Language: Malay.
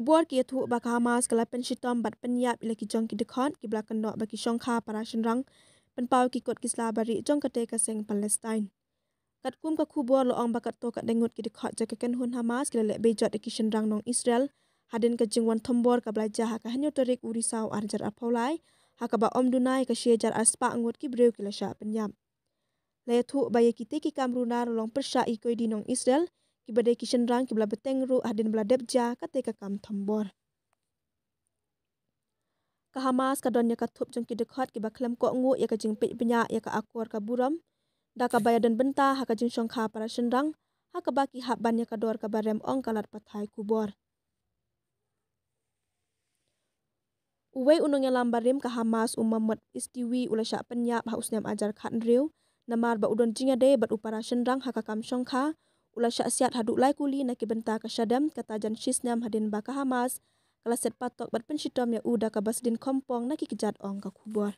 kubor ki thu ba ka Hamas kala penshitom bat penyap ila ki jong ki dekhot ki blakan no ba ki shongkha para shenrang penpau ki kot ki slabari jong kate ka seng Palestine. Kat kum ka kubor lo ong bakat to kat dengut ki dekhot jaka ken hun Hamas kala le bejot ki shenrang nong Israel hadin ka jingwan thombor ka belajar ka hanyo torik urisau arjar apaulai haka ba om dunai ka shejar aspa ngot ki breu ki la sha penyap. Le thu ba ye ki te ki kamrunar long persha i koi di nong Israel ki badai ki shenrang ki bela beteng ru hadin bela debja ka te ka kam thombor. Ka Hamas ka don ya ka thup jong ki dekhot ki ba klem ko ngu ya ka jing pe penya ya ka akor ka buram da ka baya dan benta ha ka jing shongkha para shenrang ha ka ba ki hab ban ya ka dor ka barem ong kalat pathai kubor. Uwe unong yang lambarim ka Hamas umamot istiwi ula sya penyap ha usnyam ajar khat riu namar ba udon jinga de bat upara shenrang ha ka kam shongkha ula sya siat haduk lai kuli na ki benta ka syadam kata jan shisnam hadin ba ka Hamas kala set patok bat penshitom ya uda ka basdin kompong na ki kejat ong ka kubor.